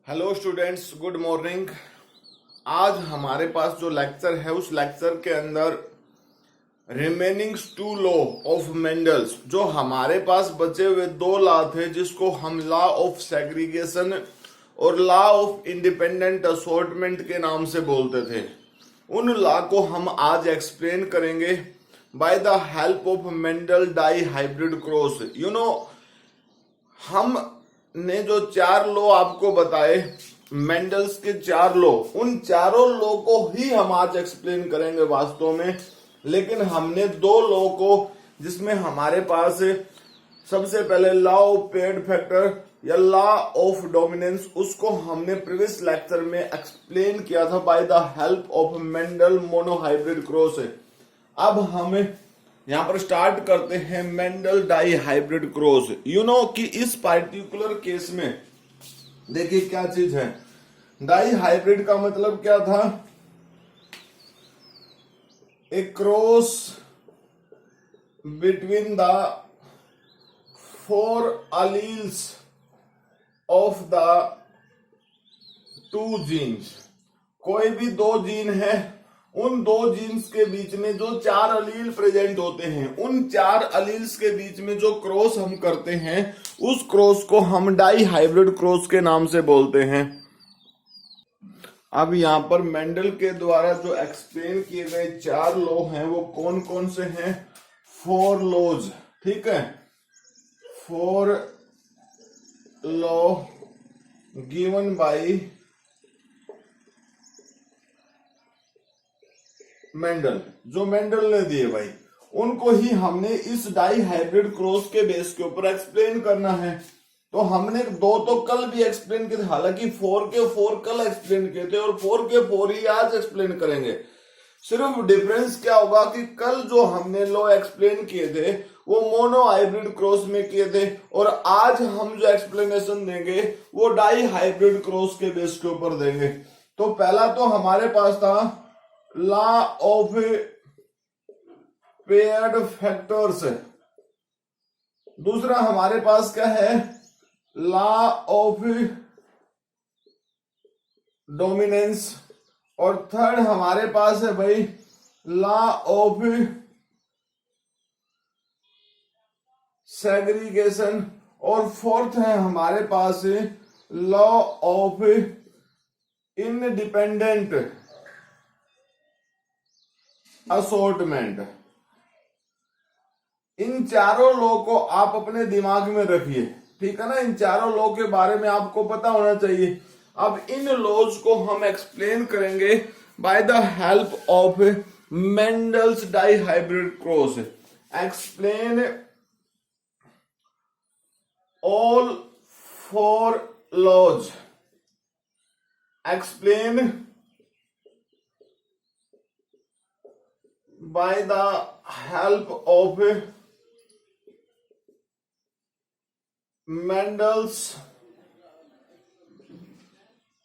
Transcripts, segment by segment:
Hello students, good morning. आज हमारे पास जो लेक्चर है उस लेक्चर के अंदर remainings two law of Mendel's, जो हमारे पास बचे हुए दो लॉ थे जिसको हम लॉ ऑफ सेग्रीगेशन और लॉ ऑफ इंडिपेंडेंट असॉर्टमेंट के नाम से बोलते थे, उन लॉ को हम आज एक्सप्लेन करेंगे by the help of Mendel dihybrid cross. हमने जो चार लॉ आपको बताए, मेंडल्स के चार लॉ, उन चारों लॉ को ही हम आज एक्सप्लेन करेंगे वास्तव में। लेकिन हमने दो लॉ को, जिसमें हमारे पास सबसे पहले लॉ ऑफ पेयर्ड फैक्टर या लॉ ऑफ डोमिनेंस, उसको हमने प्रीवियस लेक्चर में एक्सप्लेन किया था bye the help of Mendel monohybrid cross. अब हम यहां पर स्टार्ट करते हैं मेंडल डाई हाइब्रिड क्रॉस। कि इस पार्टिकुलर केस में देखिए क्या चीज है। डाई हाइब्रिड का मतलब क्या था? A cross between the four alleles of the two genes. कोई भी दो जीन है, उन दो जीन्स के बीच में जो चार अलील प्रेजेंट होते हैं, उन चार अलील्स के बीच में जो क्रॉस हम करते हैं, उस क्रॉस को हम डाई हाइब्रिड क्रॉस के नाम से बोलते हैं। अब यहां पर मेंडल के द्वारा जो एक्सप्लेन किए गए चार लॉ हैं वो कौन कौन से हैं? फोर लॉज, ठीक है। Four law given by Mendel, जो मेंडल ने दिए भाई, उनको ही हमने इस डाई हाइब्रिड क्रॉस के बेस के ऊपर एक्सप्लेन करना है। तो हमने दो तो कल भी एक्सप्लेन किए थे, हालांकि फोर के फोर कल एक्सप्लेन किए थे और फोर के फोर ही आज एक्सप्लेन करेंगे। सिर्फ डिफरेंस क्या होगा कि कल जो हमने लॉ एक्सप्लेन किए थे वो मोनो हाइब्रिड क्रॉस में किए थे, और आज हम जो एक्सप्लेनेशन देंगे वो डाई हाइब्रिड क्रॉस के बेस के ऊपर देंगे। तो पहला तो हमारे पास था लॉ ऑफ पेयर्ड फैक्टर्स, दूसरा हमारे पास क्या है? लॉ ऑफ डोमिनेंस, और थर्ड हमारे पास है भाई लॉ ऑफ सेग्रीगेशन, और फोर्थ है हमारे पास लॉ ऑफ इंडिपेंडेंट असॉर्टमेंट। इन चारों लॉ को आप अपने दिमाग में रखिए, ठीक है ना। इन चारों लॉ के बारे में आपको पता होना चाहिए। अब इन लॉज को हम एक्सप्लेन करेंगे by the help of Mendel's dihybrid cross. Explain all four laws, explain by the help of Mendel's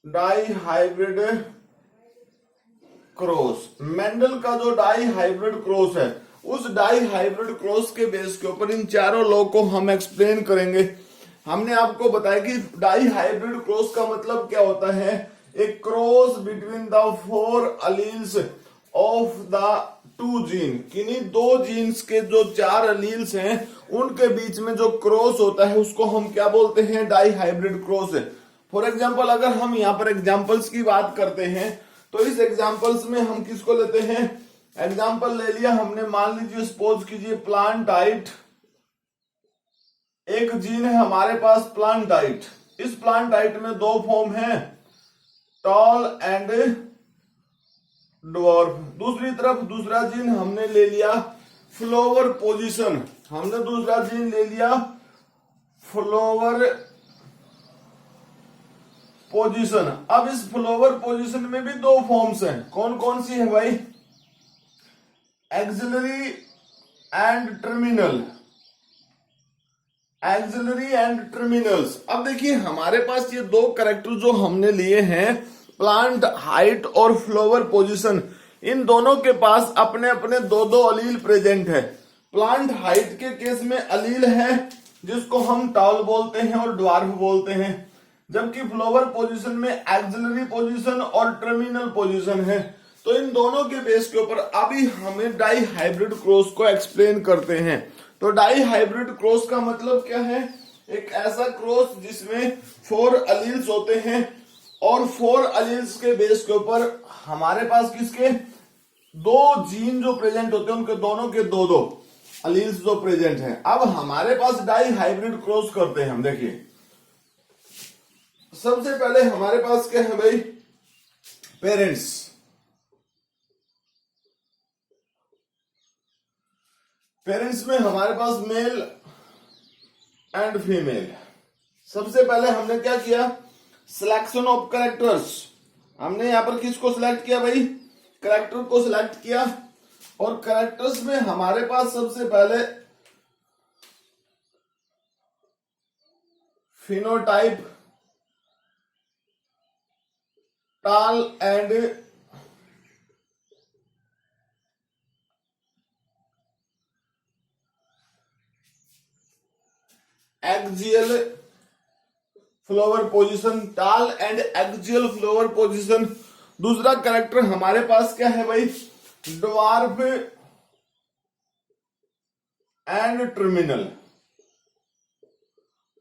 dihybrid cross. Mendel का जो डाईहाइब्रिड क्रॉस है, उस डाईहाइब्रिड क्रॉस के बेस के ऊपर इन चारों लॉ को हम एक्सप्लेन करेंगे। हमने आपको बताया कि डाईहाइब्रिड क्रॉस का मतलब क्या होता है? A cross between the four alleles of the two gene. किन्हीं दो जीन्स के जो चार अलील्स हैं उनके बीच में जो क्रॉस होता है उसको हम क्या बोलते हैं? Dihybrid cross. For example, अगर हम यहां पर एग्जांपल्स की बात करते हैं तो इस एग्जांपल्स में हम किसको लेते हैं? एग्जांपल ले लिया हमने, मान लीजिए सपोज कीजिए प्लांट डाइट। एक जीन है हमारे पास प्लांट डाइट। इस प्लांट डाइट में दो फॉर्म है, टॉल एंड ड्वार्फ। दूसरी तरफ दूसरा जीन हमने ले लिया फ्लावर पोजीशन। हमने दूसरा जीन ले लिया फ्लावर पोजीशन। अब इस फ्लावर पोजीशन में भी दो फॉर्म्स हैं। कौन कौन सी है भाई? Axillary and terminal. Axillary and terminals. अब देखिए हमारे पास ये दो कैरेक्टर जो हमने लिए हैं, प्लांट हाइट और फ्लावर पोजीशन, इन दोनों के पास अपने अपने दो दो अलील प्रेजेंट है। प्लांट हाइट के केस में अलील है जिसको हम टॉल बोलते हैं और ड्वार्फ बोलते हैं। जबकि फ्लोवर पोजीशन में एक्सिलरी पोजीशन और टर्मिनल पोजीशन है। तो इन दोनों के बेस के ऊपर अभी हमें डाई हाइब्रिड क्रॉस को एक्सप्लेन करते हैं। तो डाई हाइब्रिड क्रॉस का मतलब क्या है? एक ऐसा क्रॉस जिसमें 4 अलील्स होते हैं और 4 अलील्स के बेस के ऊपर हमारे पास किसके 2 जीन जो प्रेजेंट होते हैं, उनके दोनों के 2-2 अलील्स जो प्रेजेंट हैं। अब हमारे पास डाई हाइब्रिड क्रॉस करते हैं हम। देखिए सबसे पहले हमारे पास क्या है भाई? पेरेंट्स। पेरेंट्स में हमारे पास मेल एंड फीमेल। सबसे पहले हमने क्या किया? Selection of characters. हमने यहां पर किसको सिलेक्ट किया भाई? कैरेक्टर को सिलेक्ट किया। और कैरेक्टर्स में हमारे पास सबसे पहले फिनोटाइप, टाल एंड एक्सियल फ्लावर पोजीशन, टाल एंड एक्सियल फ्लावर पोजीशन। दूसरा कैरेक्टर हमारे पास क्या है भाई? Dwarf and terminal.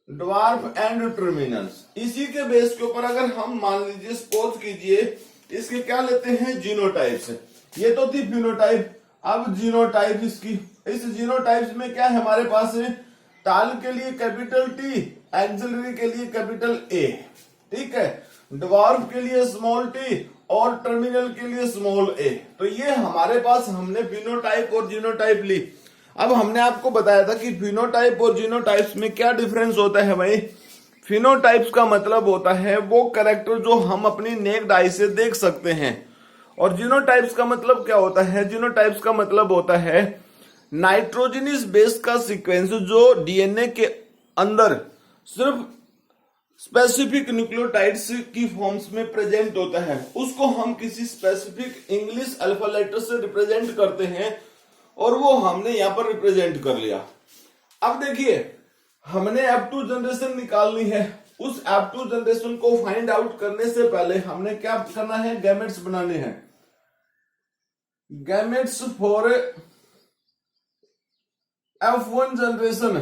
Dwarf and terminals. इसी के बेस के ऊपर अगर हम मान लीजिए सपोज कीजिए इसके क्या लेते हैं? जीनोटाइप्स। ये तो थी फिनोटाइप। अब जीनोटाइप इसकी, इस जीनोटाइप्स में क्या है हमारे पास? टाल के लिए कैपिटल टी, एक्सिलरी के लिए कैपिटल ए, ठीक है, ड्वार्फ के लिए स्मॉल टी और टर्मिनल के लिए स्मॉल ए। तो ये हमारे पास हमने फिनोटाइप और जीनोटाइप ली। अब हमने आपको बताया था कि फिनोटाइप और जीनोटाइप्स में क्या डिफरेंस होता है भाई? फिनोटाइप्स का मतलब होता है वो कैरेक्टर जो हम अपनी नेक्ड आई से देख सकते हैं। और जीनोटाइप्स का मतलब क्या होता है? जीनोटाइप्स का मतलब होता है नाइट्रोजनस बेस का सीक्वेंस जो डीएनए के अंदर सिर्फ स्पेसिफिक न्यूक्लियोटाइड्स की फॉर्म्स में प्रेजेंट होता है, उसको हम किसी स्पेसिफिक इंग्लिश अल्फाबेट से रिप्रेजेंट करते हैं और वो हमने यहां पर रिप्रेजेंट कर लिया। अब देखिए हमने F2 जनरेशन निकालनी है। उस F2 जनरेशन को फाइंड आउट करने से पहले हमने क्या करना है? गैमेट्स बनाने हैं। Gametes for F1 generation.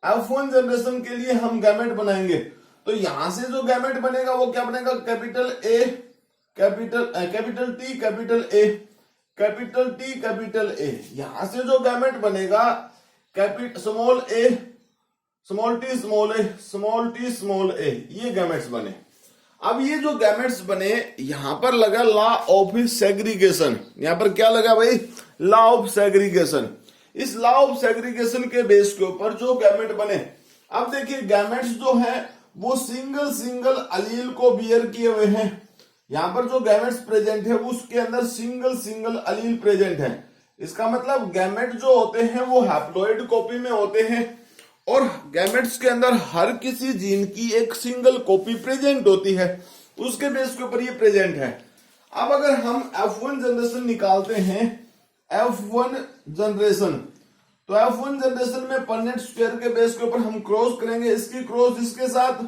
F1 generation के लिए हम गैमेट बनाएंगे। तो यहां से जो गैमेट बनेगा वो क्या बनेगा? Capital A, capital T, capital A, capital T, capital ए। यहां से जो गैमेट बनेगा small A, small T, small A, small T, small A, ये गैमेट्स बने। अब ये जो गैमेट्स बने यहां पर लगा लॉ ऑफ सेग्रीगेशन। यहां पर क्या लगा भाई? Law of segregation. इस लॉ ऑफ सेग्रीगेशन के बेस के ऊपर जो गैमेट बने, अब देखिए गैमेट्स जो है वो सिंगल सिंगल अलील को बियर किए हुए हैं। यहां पर जो गैमेट्स प्रेजेंट है उसके अंदर सिंगल सिंगल अलील प्रेजेंट है। इसका मतलब गैमेट जो होते हैं वो हैप्लॉइड कॉपी में होते हैं और गैमेट्स के अंदर हर किसी जीन की एक सिंगल कॉपी प्रेजेंट होती है, उसके बेस के ऊपर ये प्रेजेंट है। अब अगर हम F1 जनरेशन निकालते हैं, F1 जनरेशन, तो F1 जनरेशन में परनेट स्क्वायर के बेस के ऊपर हम क्रॉस करेंगे, इसकी क्रॉस इसके साथ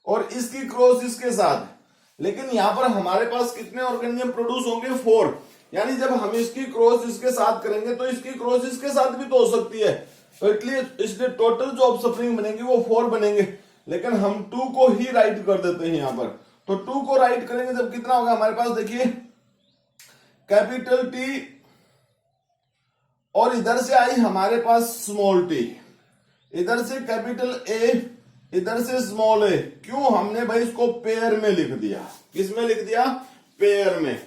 और इसकी क्रॉस इसके साथ। लेकिन यहां पर हमारे पास कितने ऑर्गेनिज्म प्रोड्यूस होंगे? 4। यानी जब हम इसकी क्रॉस इसके साथ करेंगे तो इसकी क्रॉस इसके साथ भी तो हो सकती है। तो इसलिए टोटल जो ऑफस्प्रिंग बनेंगे वो 4 बनेंगे। लेकिन हम 2 को ही राइट कर देते हैं यहां पर। तो 2 को राइट करेंगे जब कितना होगा हमारे पास? देखिए कैपिटल टी और इधर से आई हमारे पास स्मॉल टी, इधर से कैपिटल ए, इधर से स्मॉल ए। क्यों? हमने भाई इसको पेयर में लिख दिया। किस में लिख दिया? पेयर में।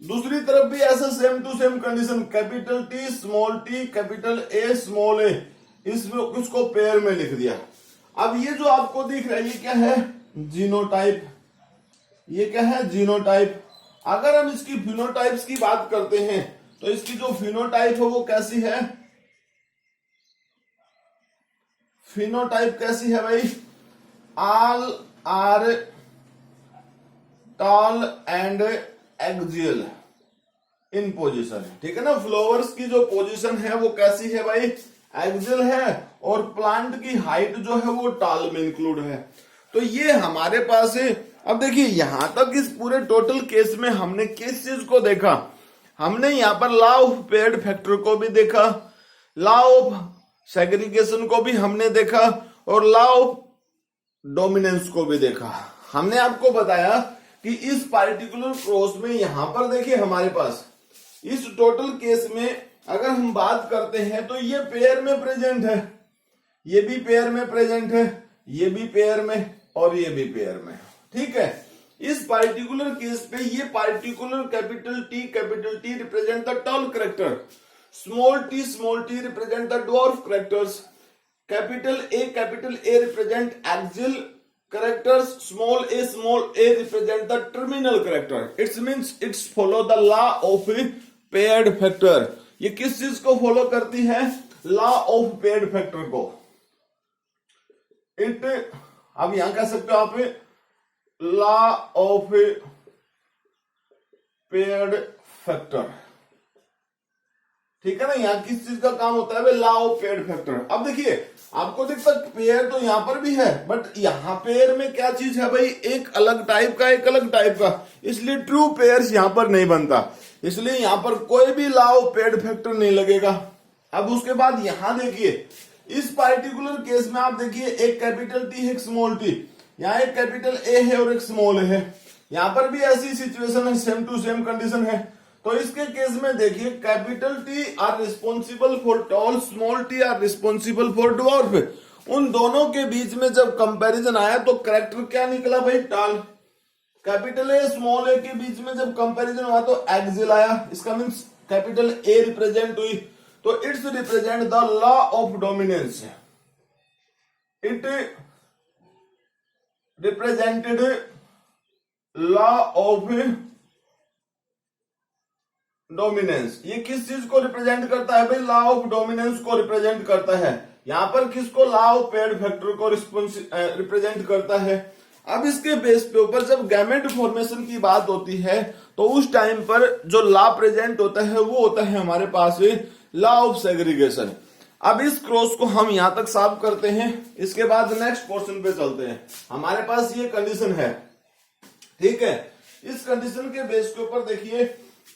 दूसरी तरफ भी ऐसा same to same condition, capital T, small T, capital A, small A, इसको पेयर में लिख दिया। अब ये जो आपको दिख रहा है ये क्या है? जीनोटाइप। ये क्या है? जीनोटाइप। अगर हम इसकी फिनोटाइप्स की बात करते हैं तो इसकी जो फिनोटाइप है वो कैसी है? फिनोटाइप कैसी है भाई? All are tall and axial in position, ठीक है ना। फ्लावर्स की जो पोजीशन है वो कैसी है भाई? एक्सियल है और प्लांट की हाइट जो है वो टाल में इंक्लूड है। तो ये हमारे पास है। अब देखिए यहां तक इस पूरे टोटल केस में हमने किस चीज को देखा, हमने यहाँ पर लॉ ऑफ पेयर्ड फैक्टर को भी देखा, लॉ ऑफ सेग्रीगेशन को भी हमने देखा और लॉ ऑफ डोमिनेंस को भी देखा। हमने आपको बताया कि इस पार्टिकुलर क्रॉस में यहां पर देखिए हमारे पास इस टोटल केस में अगर हम बात करते हैं तो ये पेयर में प्रेजेंट है, ये भी पेयर में प्रेजेंट है, ये भी पेयर में और ये भी पेयर में। ठीक है, इस पार्टिकुलर केस पे ये particular capital T represent the tall character, small T represent the dwarf characters, capital A represent axial characters, small a represent the terminal character. It means it's follow the law of paired factor. ये किस चीज को follow करती है? Law of paired factor को। It अब यहां कह सकते हो आप लॉ ऑफ पेयर्ड फैक्टर। ठीक है ना, यहाँ किस चीज का काम होता है? Law of paired factor. अब देखिए आपको दिखता पेयर तो यहां पर भी है, बट यहां पेयर में क्या चीज है भाई? एक अलग टाइप का, एक अलग टाइप का, इसलिए ट्रू पेयर्स यहां पर नहीं बनता, इसलिए यहां पर कोई भी लॉ ऑफ पेयर्ड फैक्टर नहीं लगेगा। अब उसके बाद यहां देखिए इस पार्टिकुलर केस में आप देखिए एक कैपिटल टी है, एक स्मॉल टी, यहाँ एक कैपिटल ए है और एक स्मॉल ए है। यहां पर भी ऐसी सिचुएशन है, सेम टू सेम कंडीशन है। तो इसके केस में देखिए capital T are responsible for tall, small T are responsible for dwarf. उन दोनों के बीच में जब कंपैरिजन आया तो कैरेक्टर क्या निकला भाई? टाल। कैपिटल ए स्मॉल ए के बीच में जब कंपैरिजन हुआ तो एक्सियल आया, इसका मीन्स कैपिटल ए रिप्रेजेंट हुई, तो it's represent the law of dominance. It represented law of dominance. ये किस चीज को रिप्रेजेंट करता है भाई? लॉ ऑफ डोमिनेंस को रिप्रेजेंट करता है। यहां पर किसको? लॉ ऑफ पेयर्ड फैक्टर को रिप्रेजेंट करता है। अब इसके बेस पे ऊपर जब गैमेट फॉर्मेशन की बात होती है तो उस टाइम पर जो लॉ प्रेजेंट होता है वो होता है हमारे पास लॉ ऑफ सेग्रीगेशन। अब इस क्रॉस को हम यहां तक सॉल्व करते हैं, इसके बाद नेक्स्ट पोर्शन पे चलते हैं। हमारे पास ये कंडीशन है, ठीक है। इस कंडीशन के बेस के ऊपर देखिए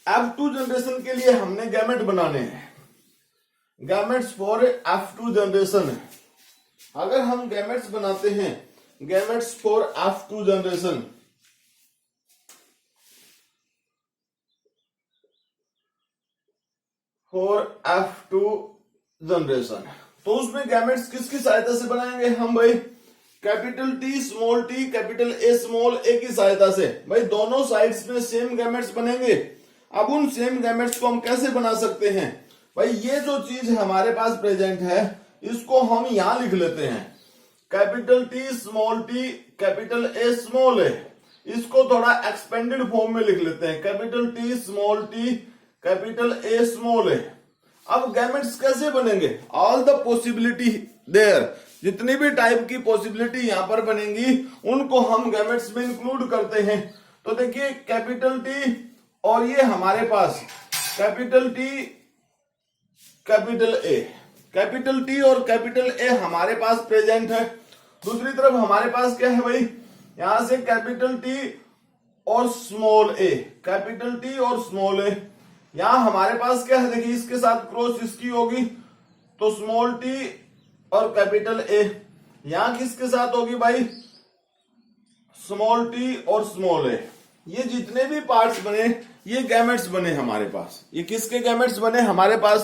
F2 जनरेशन के लिए हमने गैमेट बनाने हैं, गैमेट्स फॉर F2 जनरेशन। अगर हम गैमेट्स बनाते हैं, gametes for F2 generation, for F2 generation, तो उसमें गैमेट्स किसकी सहायता से बनाएंगे हम भाई? Capital T small T capital A small A की सहायता से। भाई दोनों साइड्स में सेम गैमेट्स बनेंगे। अब उन सेम गैमेट्स को हम कैसे बना सकते हैं? भाई ये जो चीज हमारे पास प्रेजेंट है इसको हम यहां लिख लेते हैं, capital T small T capital A small A. इसको थोड़ा एक्सपेंडेड फॉर्म में लिख लेते हैं, capital T small T capital A small A. अब गैमेट्स कैसे बनेंगे? ऑल द पॉसिबिलिटी देयर, जितनी भी टाइप की पॉसिबिलिटी यहां पर बनेंगी उनको हम गैमेट्स में इंक्लूड करते हैं। तो देखिए कैपिटल टी और ये हमारे पास capital T capital A, capital T और कैपिटल ए हमारे पास प्रेजेंट है। दूसरी तरफ हमारे पास क्या है भाई? यहां से कैपिटल टी और स्मॉल ए, कैपिटल टी और स्मॉल ए। यहां हमारे पास क्या है? देखिए इसके साथ क्रॉस इसकी होगी तो स्मॉल टी और कैपिटल ए। यहां किसके साथ होगी भाई? स्मॉल टी और स्मॉल ए। ये जितने भी पार्ट्स बने ये गैमेट्स बने हमारे पास। ये किसके गैमेट्स बने हमारे पास?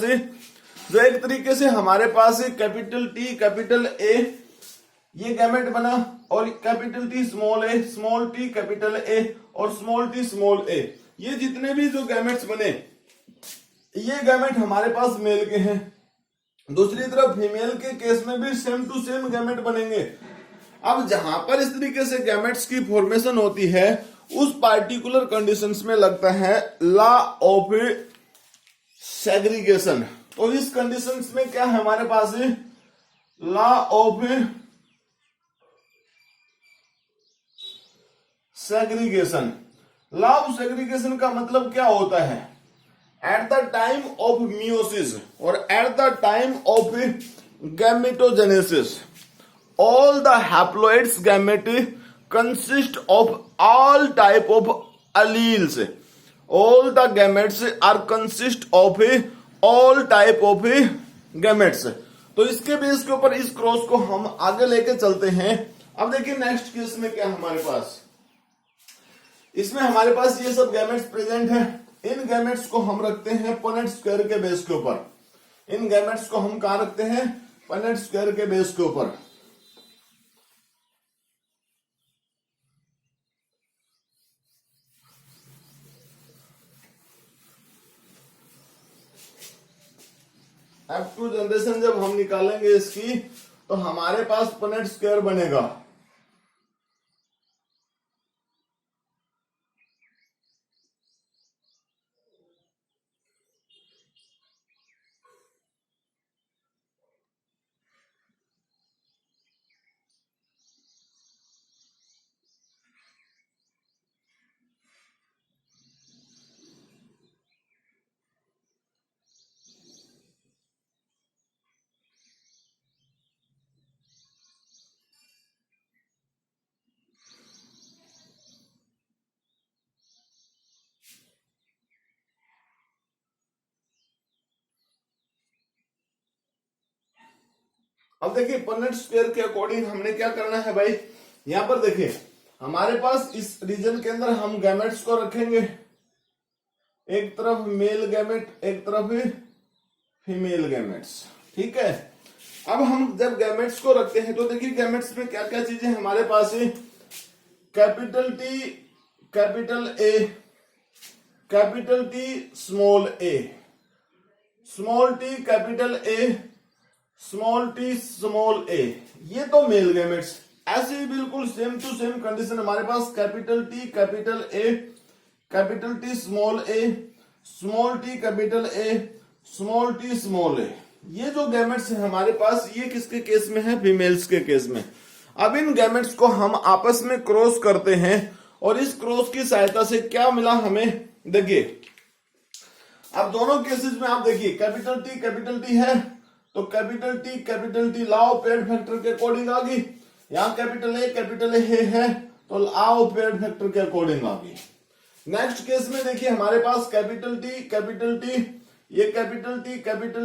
जो एक तरीके से हमारे पास कैपिटल टी कैपिटल ए ये गैमेट बना और capital T small T capital ए और स्मॉल टी स्मॉल ए। ये जितने भी जो गैमेट्स बने ये गैमेट हमारे पास मेल के हैं। दूसरी तरफ फीमेल के केस में भी सेम टू सेम गैमेट बनेंगे। अब जहां पर इस तरीके से गैमेट्स की फॉर्मेशन होती है उस पार्टिकुलर कंडीशंस में लगता है लॉ ऑफ सेग्रीगेशन। तो इस कंडीशंस में क्या है हमारे पास? Law of segregation. Law of segregation का मतलब क्या होता है? At the time of meiosis और at the time of gametogenesis, all the haploids gamete consist of all type of alleles. All the gametes are consist of all type of gametes. तो इसके base के ऊपर इस cross को हम आगे लेके चलते हैं। अब देखिए नेक्स्ट केस में क्या हमारे पास, इसमें हमारे पास ये सब गैमेट्स प्रेजेंट है। इन गैमेट्स को हम रखते हैं पनेट स्क्वायर के बेस के ऊपर। इन गैमेट्स को हम कहां रखते हैं? पनेट स्क्वायर के बेस के ऊपर। F2 जनरेशन जब हम निकालेंगे इसकी, तो हमारे पास पनेट स्क्वायर बनेगा। अब देखिए पनेट स्क्वायर के अकॉर्डिंग हमने क्या करना है भाई, यहां पर देखिए हमारे पास इस रीजन के अंदर हम गैमेट्स को रखेंगे, एक तरफ मेल गैमेट, एक तरफ फीमेल गैमेट्स। ठीक है, अब हम जब गैमेट्स को रखते हैं तो देखिए गैमेट्स में क्या क्या चीजें हमारे पास है। Capital T, capital A, capital T, small A, small T, capital A, small T, small A, ये तो मेल गैमेट्स। ऐसे ही बिल्कुल सेम टू सेम कंडीशन हमारे पास capital T, capital A, capital T, small A, small T, capital A, small T, small A. ये जो gametes है हमारे पास, ये किसके केस में है? फीमेल्स के केस में। अब इन गैमेट्स को हम आपस में क्रॉस करते हैं और इस क्रॉस की सहायता से क्या मिला हमें, देखिए अब दोनों केसेस में आप देखिए कैपिटल टी है तो capital T law of paired factor के अकॉर्डिंग आ गई। यहां कैपिटल ए है तो लॉ ऑफ पेड फैक्टर के अकॉर्डिंग आ गई। नेक्स्ट केस में देखिए हमारे पास कैपिटल टी, ये कैपिटल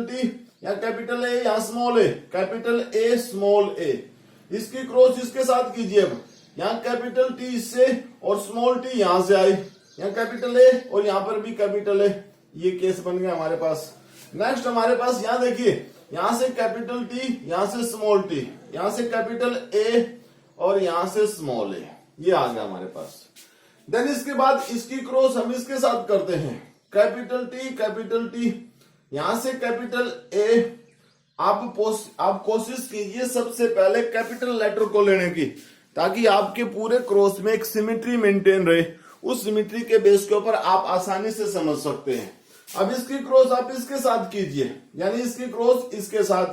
टी या कैपिटल ए या small A, capital A, small A, इसकी क्रॉस इसके साथ कीजिए। अब यहाँ कैपिटल टी इससे और स्मॉल टी यहां से आई, यहाँ कैपिटल ए और यहाँ पर भी कैपिटल ए, ये केस बन गया हमारे पास। नेक्स्ट हमारे पास यहाँ देखिए, यहां से कैपिटल टी, यहां से स्मॉल टी, यहां से कैपिटल ए और यहां से स्मॉल ए, ये आ गया हमारे पास। देन इसके बाद इसकी क्रॉस हम इसके साथ करते हैं, कैपिटल टी, यहां से कैपिटल ए। आप कोशिश कीजिए सबसे पहले कैपिटल लेटर को लेने की, ताकि आपके पूरे क्रॉस में एक सिमेट्री मेंटेन रहे। उस सिमेट्री के बेस के ऊपर आप आसानी से समझ सकते हैं। अब इसकी क्रॉस आप इसके साथ कीजिए, यानी इसकी क्रॉस इसके साथ,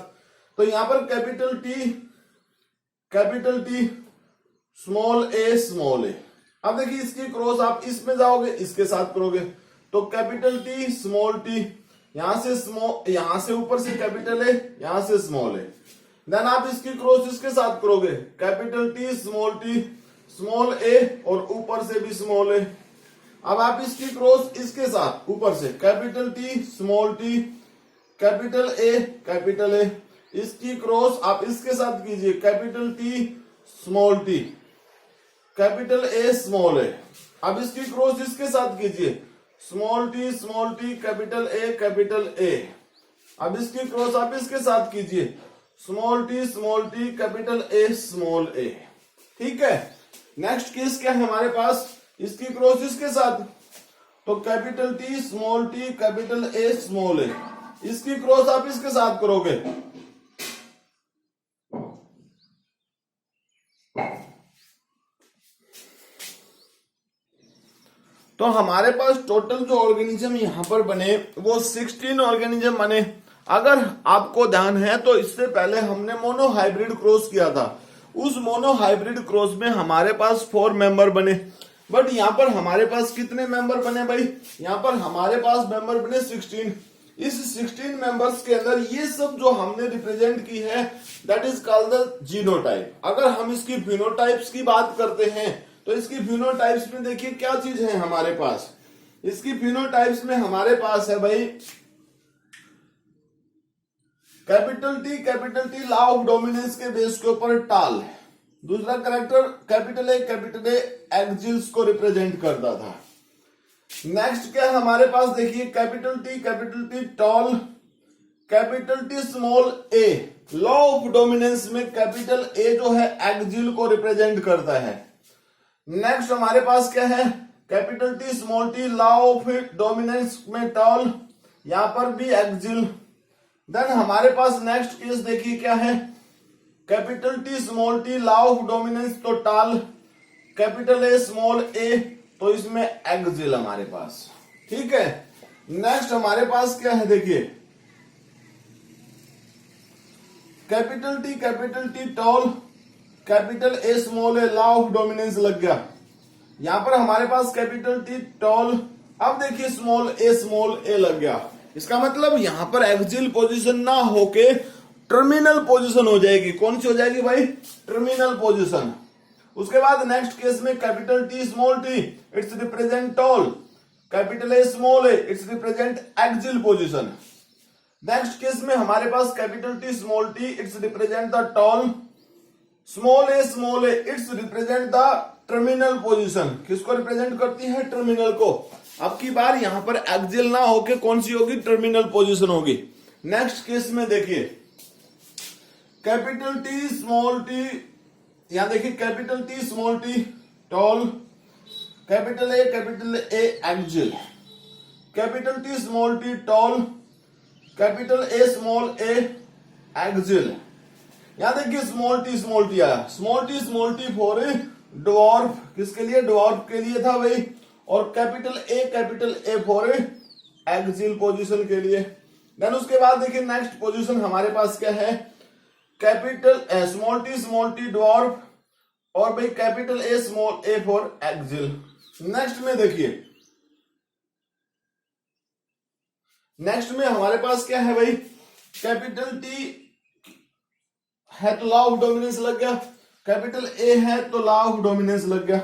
तो यहां पर कैपिटल टी, स्मॉल ए। अब देखिए इसकी क्रॉस आप इसमें जाओगे, इसके साथ करोगे, तो कैपिटल टी, स्मॉल टी, यहां से ऊपर से कैपिटल ए, यहां से स्मॉल ए। देन आप इसकी क्रॉस इसके साथ करोगे, कैपिटल टी, स्मॉल ए और ऊपर से भी स्मॉल ए। अब आप इसकी क्रॉस इसके साथ ऊपर से capital T, small T, capital A, इसकी क्रॉस आप इसके साथ कीजिए, capital T, small T, capital A, small A. अब इसकी क्रॉस इसके साथ कीजिए, स्मॉल टी, कैपिटल ए। अब इसकी क्रॉस आप इसके साथ कीजिए, small T, capital A, small A. ठीक है, नेक्स्ट केस क्या है हमारे पास, इसकी क्रॉस इसके साथ, तो capital T, small T, capital A, small A, इसकी क्रॉस आप इसके साथ करोगे, तो हमारे पास टोटल जो ऑर्गेनिज्म यहां पर बने वो 16 ऑर्गेनिज्म बने। अगर आपको ध्यान है तो इससे पहले हमने मोनो हाइब्रिड क्रॉस किया था। उस मोनो हाइब्रिड क्रॉस में हमारे पास 4 मेंबर बने, बट यहां पर हमारे पास कितने मेंबर बने भाई, यहां पर हमारे पास मेंबर बने 16। इस 16 मेंबर्स के अंदर ये सब जो हमने रिप्रेजेंट की है that is called the genotype. अगर हम इसकी फिनोटाइप्स की बात करते हैं तो इसकी फिनोटाइप्स में देखिए क्या चीज है हमारे पास। इसकी फिनोटाइप्स में हमारे पास है भाई capital T law of dominance के बेस के ऊपर टाल। दूसरा करेक्टर कैपिटल ए एक्सिल्स को रिप्रेजेंट करता था। नेक्स्ट क्या है हमारे पास देखिए capital T tall, capital T small A. Law of dominance में कैपिटल ए जो है एक्सिल को रिप्रेजेंट करता है। नेक्स्ट हमारे पास क्या है capital T small T law of dominance में टॉल, यहां पर भी एक्सिल। देन हमारे पास नेक्स्ट केस देखिए क्या है capital T small T law of dominance तो टाल, कैपिटल ए स्मॉल ए तो इसमें एक्सिल हमारे पास। ठीक है, नेक्स्ट हमारे पास क्या है देखिए capital T tall, capital A small a law of dominance लग गया। यहां पर हमारे पास कैपिटल टी टॉल, अब देखिए स्मॉल ए लग गया। इसका मतलब यहां पर एक्सिल पोजीशन ना होके टर्मिनल पोजीशन हो जाएगी। कौन सी हो जाएगी भाई? Terminal position. उसके बाद नेक्स्ट केस में capital T small T it's represent tall, capital A small A it's represent axil position. Next case में हमारे पास capital T small T it's represent the tall, small A it's represent the terminal position. किसको represent करती है? Terminal को। अब की बार यहां पर एक्सिल ना होके कौन सी होगी? टर्मिनल पोजीशन होगी। नेक्स्ट केस में देखिए कैपिटल टी स्मॉल टी, यहां देखिए capital T small T tall, capital A axial, capital T small T tall, capital A small A axial. यहां देखिए स्मॉल टी आया, स्मॉल टी फॉर ड्वार्फ। किसके लिए? ड्वार्फ के लिए था भाई। और capital A for axial position के लिए। देन उसके बाद देखिए नेक्स्ट पोजीशन हमारे पास क्या है कैपिटल स्मॉल टी ड्वार्फ और भाई capital A small A for axial. Next में देखिए नेक्स्ट में हमारे पास क्या है भाई कैपिटल टी है तो लॉ ऑफ डोमिनेंस लग गया, कैपिटल ए है तो लॉ ऑफ डोमिनेंस लग गया,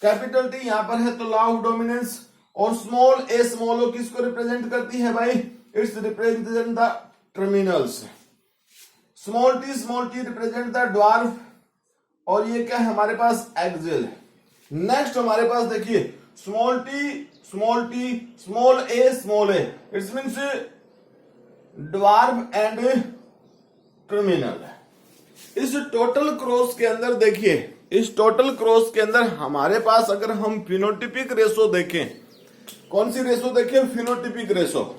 कैपिटल टी यहां पर है तो लॉ ऑफ डोमिनेंस। और स्मॉल ओ किसको रिप्रेजेंट करती है भाई? It's represent the terminals. Small T represent the dwarf और ये क्या है हमारे पास? एक्सिल। नेक्स्ट हमारे पास देखिए small T small A it's means dwarf and terminal. इस टोटल क्रॉस के अंदर देखिए इस टोटल क्रॉस के अंदर हमारे पास अगर हम फिनोटिपिक रेशो देखें, कौन सी रेशो देखें? Phenotypic ratio.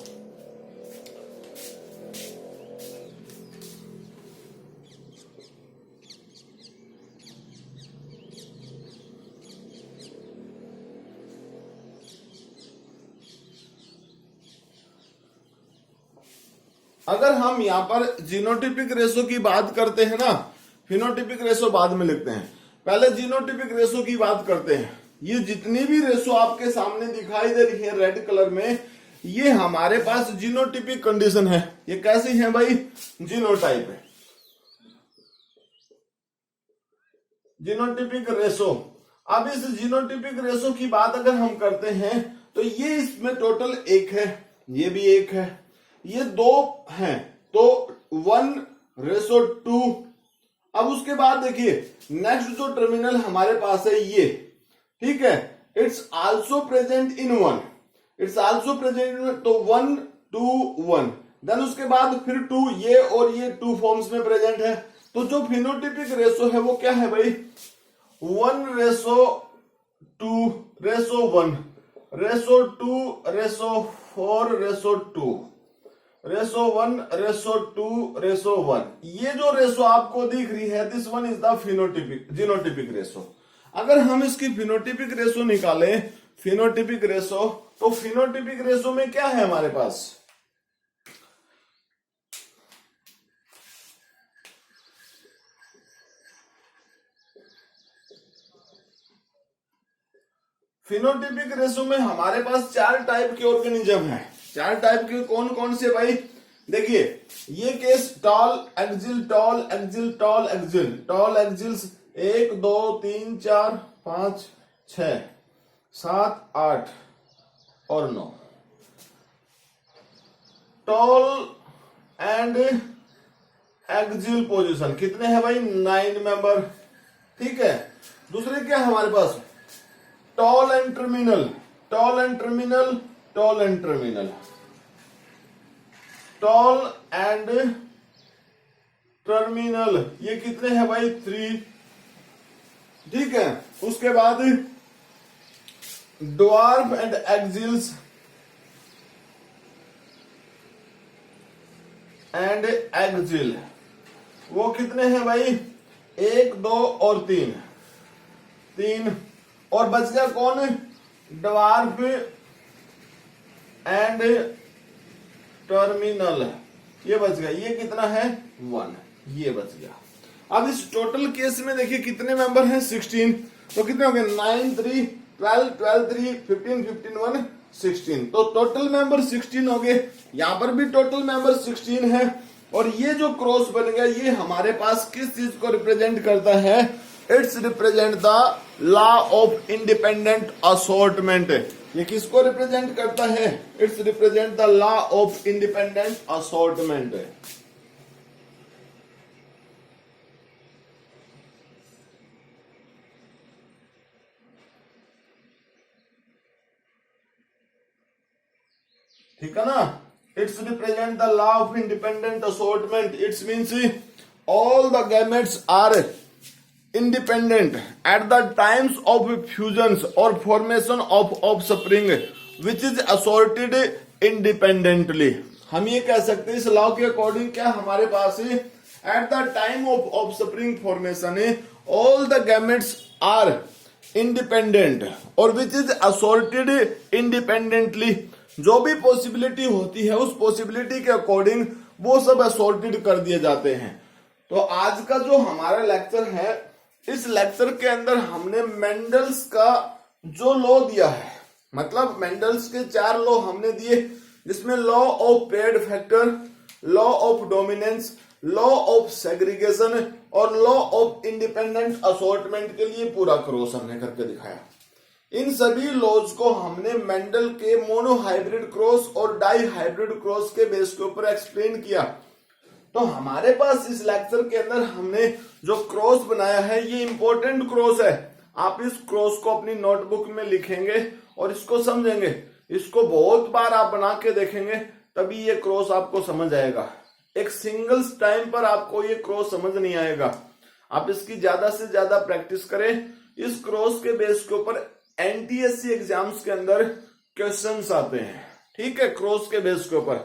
अगर हम यहां पर जीनोटिपिक रेशो की बात करते हैं ना, फिनोटिपिक रेशो बाद में लिखते हैं, पहले जीनोटिपिक रेशो की बात करते हैं। ये जितनी भी रेशो आपके सामने दिखाई दे रही है रेड कलर में, ये हमारे पास जीनोटिपिक कंडीशन है। ये कैसी है भाई? जीनोटाइप है, जीनोटिपिक रेशो। अब इस जीनोटिपिक रेशो की बात अगर हम करते हैं तो ये इसमें टोटल एक है, ये भी एक है, ये दो हैं तो 1:2। अब उसके बाद देखिए नेक्स्ट जो टर्मिनल हमारे पास है ये, ठीक है, it's also present in 1, it's also present in तो 1:2:1। देन उसके बाद फिर 2, ये और ये 2 फॉर्म्स में प्रेजेंट है। तो जो फिनोटिपिक रेशो है वो क्या है भाई? 1:2:1, 2:4:2, 1:2:1। ये जो रेशो आपको दिख रही है this one is the genotypic ratio. अगर हम इसकी फिनोटिपिक रेशो निकालें, फिनोटिपिक रेशो, तो फिनोटिपिक रेशो में क्या है हमारे पास? फिनोटिपिक रेशो में हमारे पास 4 टाइप के ऑर्गेनिज्म हैं, चार टाइप के कौन कौन से भाई? देखिए ये case tall axial, tall axial, tall axial, tall axials 1 2 3 4 5 6 7 8 और 9। टॉल एंड एक्सिल पोजीशन कितने हैं भाई? 9 मेंबर। ठीक है, दूसरे क्या है हमारे पास? Tall and terminal, tall and terminal, tall and terminal, tall and terminal, ये कितने हैं भाई? 3। ठीक है, उसके बाद dwarf and axils and axil, वो कितने हैं भाई? 1 2 और 3। 3 और बच गया कौन? ड्वार्फ एंड टर्मिनल, ये बच गया। ये कितना है? 1, ये बच गया। अब इस टोटल केस में देखिए कितने मेंबर हैं? 16। तो कितने हो गए? 9 3 12 12 3 15 15 1 16। तो टोटल मेंबर 16 हो गए। यहां पर भी टोटल मेंबर 16 है। और ये जो क्रॉस बन गया ये हमारे पास किस चीज को रिप्रेजेंट करता है? It's represent the law of independent assortment. ये किसको रिप्रेजेंट करता है? It's represent the law of independent assortment. ठीक है ना? It's represent the law of independent assortment. It's means all the gametes are independent at the times of fusions or formation of offspring which is assorted independently। हम ये कह सकते हैं इस law के अकॉर्डिंग क्या हमारे पास है? at the time of offspring formation all the gametes are independent और which is assorted independently। जो भी पॉसिबिलिटी होती है उस पॉसिबिलिटी के अकॉर्डिंग वो सब असॉर्टेड कर दिए जाते हैं। तो आज का जो हमारा लेक्चर है, इस लेक्चर के अंदर हमने मेंडल्स का जो लॉ दिया है, मतलब मेंडल्स के 4 लॉ हमने दिए, जिसमें law of paired factor, law of dominance, law of segregation और लॉ ऑफ इंडिपेंडेंट असॉर्टमेंट के लिए पूरा क्रॉस हमने करके दिखाया। इन सभी लॉज को हमने मेंडल के मोनोहाइब्रिड क्रॉस और डाई हाइब्रिड क्रॉस के बेस के ऊपर एक्सप्लेन किया। तो हमारे पास इस लेक्चर के अंदर हमने जो क्रॉस बनाया है ये इंपॉर्टेंट क्रॉस है। आप इस क्रॉस को अपनी नोटबुक में लिखेंगे और इसको समझेंगे, इसको बहुत बार आप बना के देखेंगे तभी ये क्रॉस आपको समझ आएगा। एक सिंगल टाइम पर आपको ये क्रॉस समझ नहीं आएगा। आप इसकी ज्यादा से ज्यादा प्रैक्टिस करें। इस क्रॉस के बेस के ऊपर एनटीएससी एग्जाम्स के अंदर क्वेश्चंस आते हैं। ठीक है, क्रॉस के बेस के ऊपर।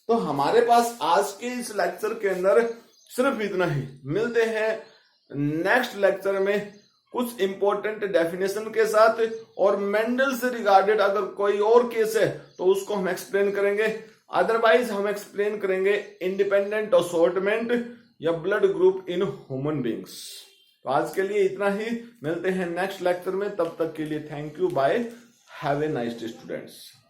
तो हमारे पास आज के इस लेक्चर के अंदर सिर्फ इतना ही। मिलते हैं नेक्स्ट लेक्चर में कुछ इंपॉर्टेंट डेफिनेशन के साथ, और मेंडल से रिगार्डेड अगर कोई और केस है तो उसको हम एक्सप्लेन करेंगे। अदरवाइज हम एक्सप्लेन करेंगे इंडिपेंडेंट असॉर्टमेंट या blood group in human beings. तो आज के लिए इतना ही। मिलते हैं नेक्स्ट लेक्चर में, तब तक के लिए thank you, bye, have a nice day students.